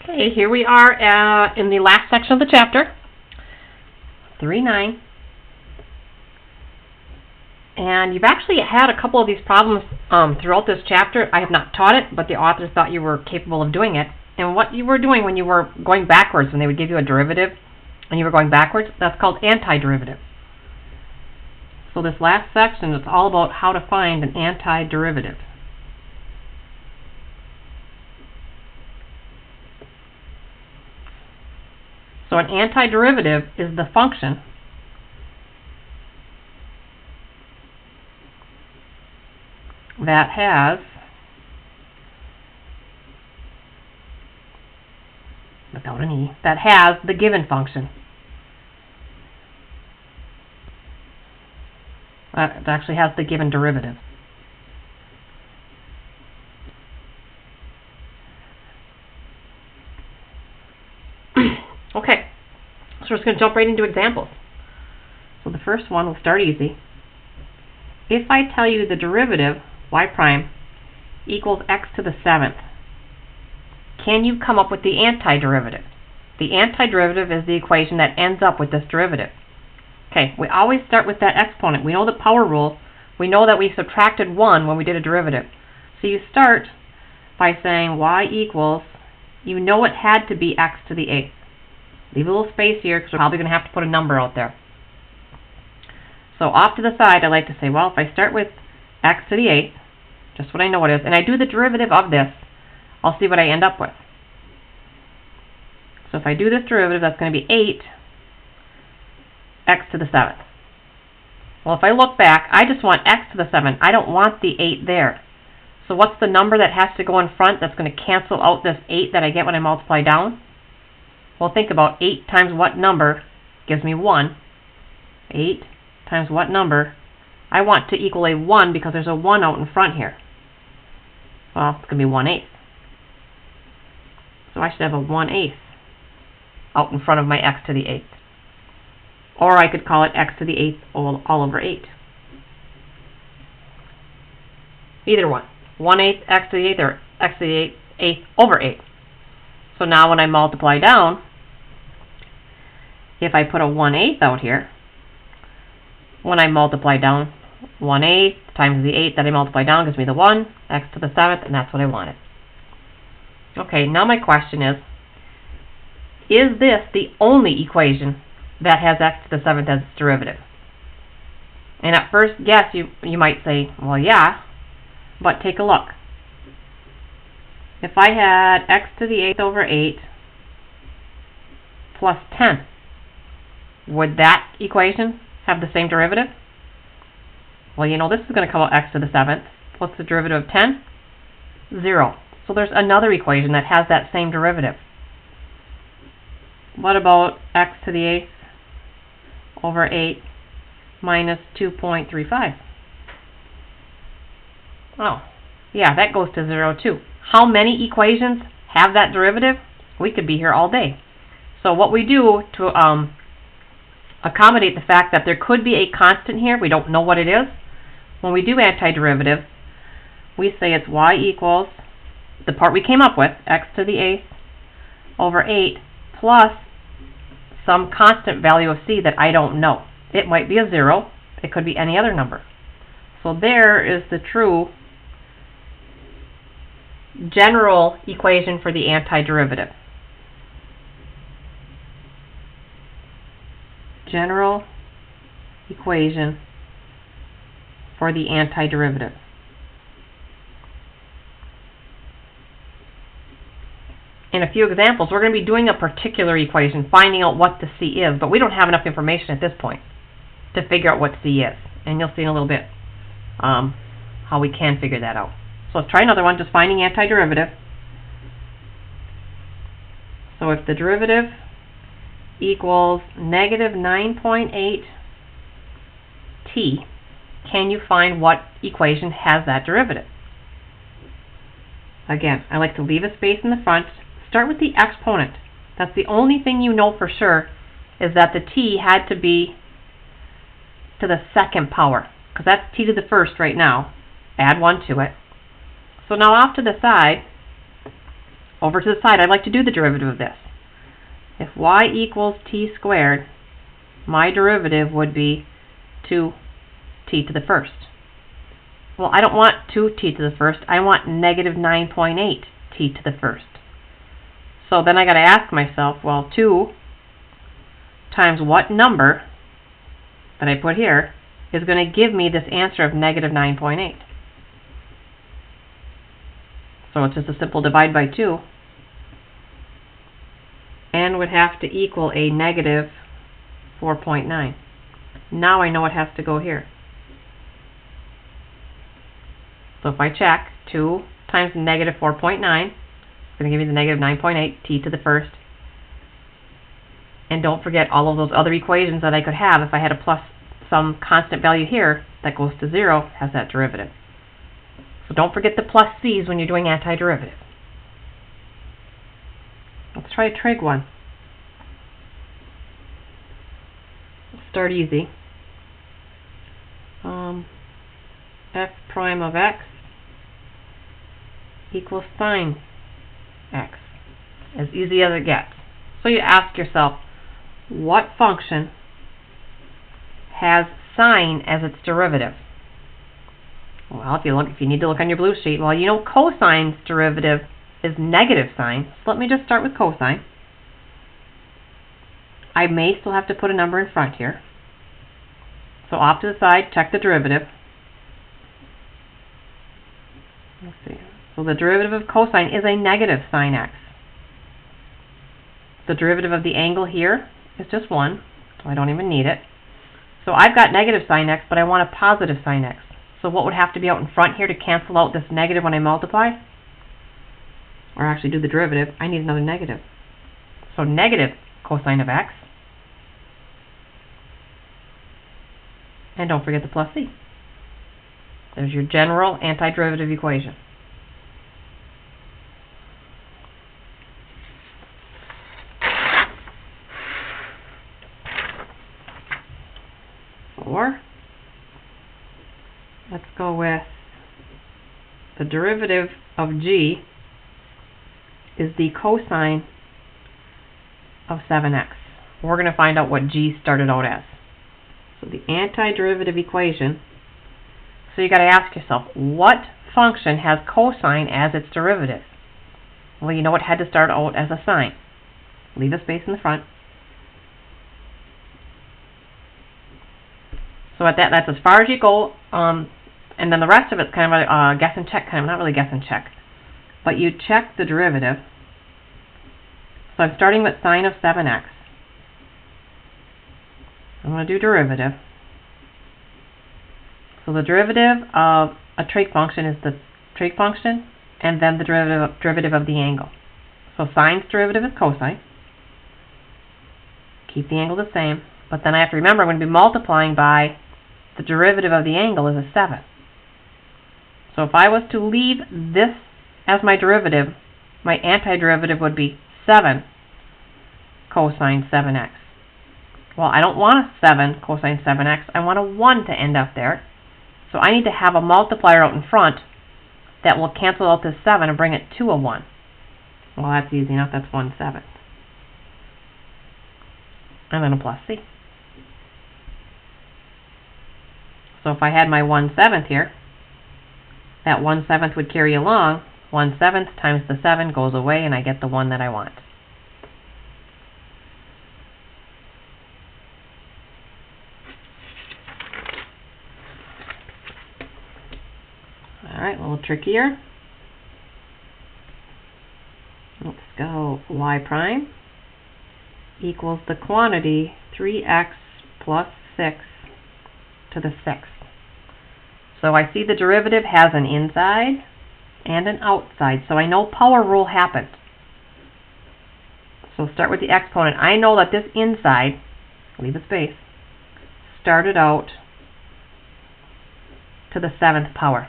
Okay, here we are in the last section of the chapter, 3.9. And you've actually had a couple of these problems throughout this chapter. I have not taught it, but the authors thought you were capable of doing it. And what you were doing when you were going backwards, when they would give you a derivative and you were going backwards, that's called antiderivative. So this last section is all about how to find an antiderivative. So an antiderivative is the function that has without an e, that has the given function. It actually has the given derivative. Okay, so we're just going to jump right into examples. So the first one will start easy. If I tell you the derivative, y prime, equals x to the 7th, can you come up with the antiderivative? The antiderivative is the equation that ends up with this derivative. Okay, we always start with that exponent. We know the power rule. We know that we subtracted 1 when we did a derivative. So you start by saying y equals, you know it had to be x to the 8th. Leave a little space here because we're probably going to have to put a number out there. So off to the side, I like to say, well, if I start with x to the 8th, just what I know it is, and I do the derivative of this, I'll see what I end up with. So if I do this derivative, that's going to be 8 x to the 7th. Well, if I look back, I just want x to the 7th. I don't want the 8 there. So what's the number that has to go in front that's going to cancel out this 8 that I get when I multiply down? Well, think about 8 times what number gives me 1. 8 times what number? I want to equal a 1 because there's a 1 out in front here. Well, it's going to be 1/8. So I should have a 1/8 out in front of my x to the 8th. Or I could call it x to the 8th all over 8. Either one. 1/8 x to the 8th or x to the 8th over 8. So now when I multiply down, if I put a 1/8 out here, when I multiply down, 1/8 times the 8 that I multiply down gives me the 1, x to the 7th, and that's what I wanted. Okay, now my question is this the only equation that has x to the 7th as its derivative? And at first guess, you might say, well, yeah, but take a look. If I had x to the 8th over 8 plus 10, would that equation have the same derivative? Well, you know, this is going to come out x to the 7th. What's the derivative of 10? 0. So there's another equation that has that same derivative. What about x to the 8th over 8 minus 2.35? Oh, yeah, that goes to 0 too. How many equations have that derivative? We could be here all day. So what we do to accommodate the fact that there could be a constant here, we don't know what it is, when we do antiderivative, we say it's y equals the part we came up with, x to the 8th over 8 plus some constant value of c that I don't know. It might be a 0. It could be any other number. So there is the true general equation for the antiderivative. General equation for the antiderivative. In a few examples, we're going to be doing a particular equation, finding out what the c is, but we don't have enough information at this point to figure out what c is. And you'll see in a little bit how we can figure that out. So let's try another one, just finding antiderivative. So if the derivative equals negative 9.8 t, can you find what equation has that derivative? Again, I like to leave a space in the front. Start with the exponent. That's the only thing you know for sure, is that the t had to be to the 2nd power, because that's t to the 1st right now. Add 1 to it. So now off to the side, over to the side, I'd like to do the derivative of this. If y equals t squared, my derivative would be 2t to the first. Well, I don't want 2t to the first. I want negative 9.8t to the first. So then I got to ask myself, well, 2 times what number that I put here is going to give me this answer of negative 9.8. So it's just a simple divide by 2. And would have to equal a negative 4.9. Now I know it has to go here. So if I check, 2 times negative 4.9, it's going to give me the negative 9.8 t to the first. And don't forget all of those other equations that I could have if I had a plus some constant value here that goes to 0, has that derivative. So don't forget the plus c's when you're doing antiderivative. Let's try a trig one. Let's start easy. F prime of x equals sine x. As easy as it gets. So you ask yourself, what function has sine as its derivative? Well, if you need to look on your blue sheet, well, you know cosine's derivative is negative sine. So let me just start with cosine. I may still have to put a number in front here. So off to the side, check the derivative. Let's see. So the derivative of cosine is a negative sine x. The derivative of the angle here is just 1, so I don't even need it. So I've got negative sine x, but I want a positive sine x. So what would have to be out in front here to cancel out this negative when I multiply? Or actually do the derivative, I need another negative. So negative cosine of x. And don't forget the plus c. There's your general antiderivative equation. Or let's go with the derivative of g is the cosine of 7x. We're going to find out what g started out as. So the antiderivative equation, so you got to ask yourself, what function has cosine as its derivative? Well, you know it had to start out as a sine. Leave a space in the front. So at that's as far as you go, and then the rest of it's kind of a guess and check, not really guess and check, but you check the derivative. So I'm starting with sine of 7x. I'm going to do derivative. So the derivative of a trig function is the trig function, and then the derivative of the angle. So sine's derivative is cosine. Keep the angle the same, but then I have to remember I'm going to be multiplying by the derivative of the angle is a 7. So if I was to leave this as my derivative, my antiderivative would be 7 cosine 7x. Well, I don't want a 7 cosine 7x. I want a 1 to end up there. So I need to have a multiplier out in front that will cancel out this 7 and bring it to a 1. Well, that's easy enough. That's 1/7. And then a plus c. So if I had my 1/7 here, that 1/7 would carry along. 1/7 times the 7 goes away, and I get the 1 that I want. Alright, a little trickier. Let's go. Y prime equals the quantity 3x plus 6 to the 6th. So I see the derivative has an inside and an outside, so I know power rule happened. So start with the exponent. I know that this inside, leave a space, started out to the 7th power.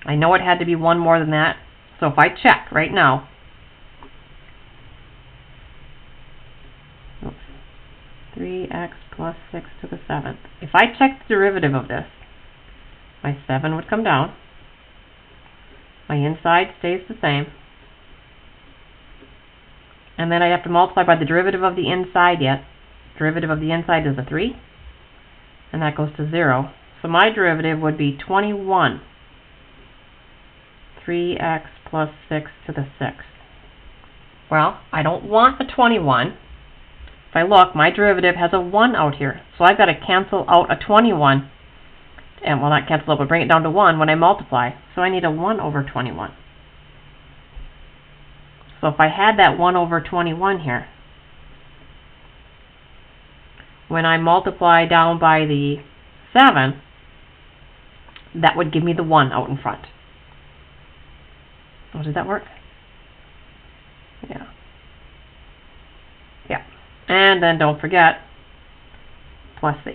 I know it had to be 1 more than that, so if I check right now, 3x plus 6 to the 7th. If I check the derivative of this, my 7 would come down. My inside stays the same. And then I have to multiply by the derivative of the inside yet. Derivative of the inside is a 3. And that goes to 0. So my derivative would be 21. 3x plus 6 to the 6th. Well, I don't want a 21. If I look, my derivative has a 1 out here. So I've got to cancel out a 21. And, well, not cancel out, but bring it down to 1 when I multiply. So I need a 1 over 21. So if I had that 1 over 21 here, when I multiply down by the 7, that would give me the 1 out in front. Oh, did that work? Yeah. Yeah. And then don't forget, plus c.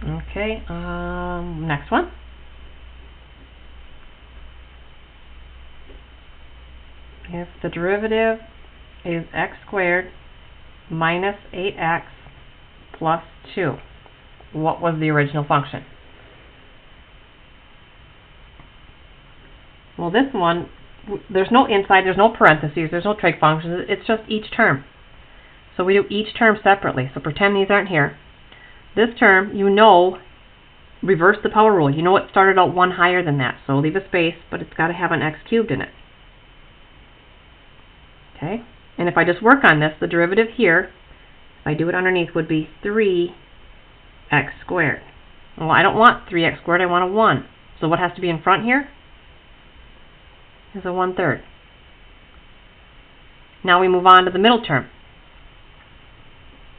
Okay, next one. If the derivative is x squared minus 8x plus 2, what was the original function? Well, this one, there's no inside, there's no parentheses, there's no trig functions, it's just each term. So we do each term separately. So pretend these aren't here. This term, you know, reverse the power rule. You know it started out 1 higher than that, so leave a space, but it's got to have an x cubed in it. Okay? And if I just work on this, the derivative here, if I do it underneath, would be 3x squared. Well, I don't want 3x squared, I want a 1. So what has to be in front here? Is a 1/3. Now we move on to the middle term.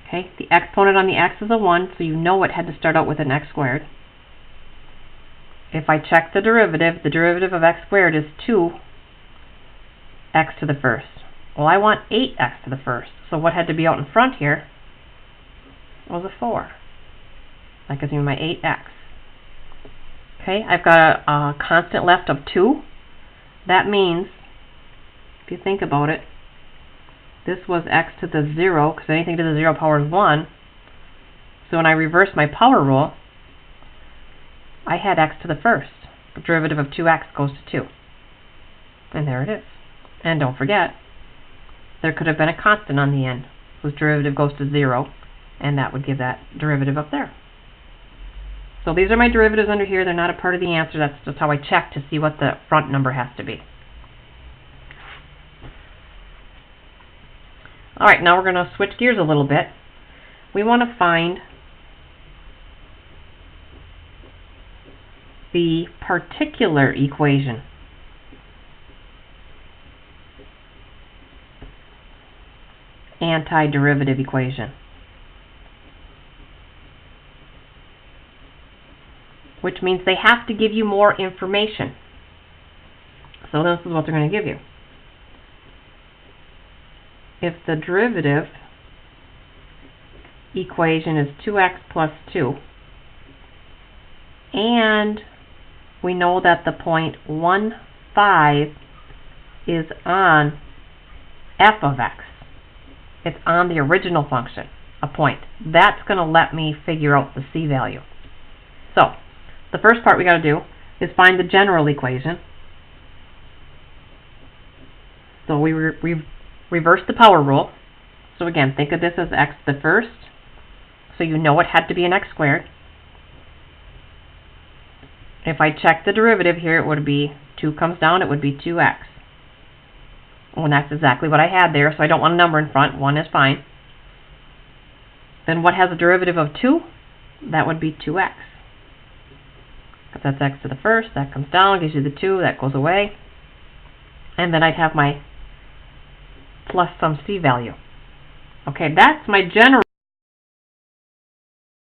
Okay, the exponent on the x is a 1, so you know it had to start out with an x squared. If I check the derivative of x squared is 2x to the first. Well, I want 8x to the first, so what had to be out in front here was a 4. That gives me my 8x. Okay, I've got a constant left of 2. That means, if you think about it, this was x to the 0, because anything to the 0 power is 1. So when I reverse my power rule, I had x to the first. The derivative of 2x goes to 2. And there it is. And don't forget, there could have been a constant on the end, whose derivative goes to 0, and that would give that derivative up there. So these are my derivatives under here. They're not a part of the answer. That's just how I check to see what the front number has to be. Alright, now we're going to switch gears a little bit. We want to find the particular equation. Antiderivative equation. Which means they have to give you more information. So this is what they're going to give you. If the derivative equation is 2x plus 2, and we know that the point 1, 5 is on f of x. It's on the original function, a point. That's going to let me figure out the c value. So, the first part we got to do is find the general equation. So we reverse the power rule. So again, think of this as x to the first. So you know it had to be an x squared. If I check the derivative here, it would be 2 comes down, it would be 2x. Well, and that's exactly what I had there, so I don't want a number in front. 1 is fine. Then what has a derivative of 2? That would be 2x. If that's x to the first, that comes down, gives you the 2, that goes away. And then I'd have my plus some c value. Okay, that's my general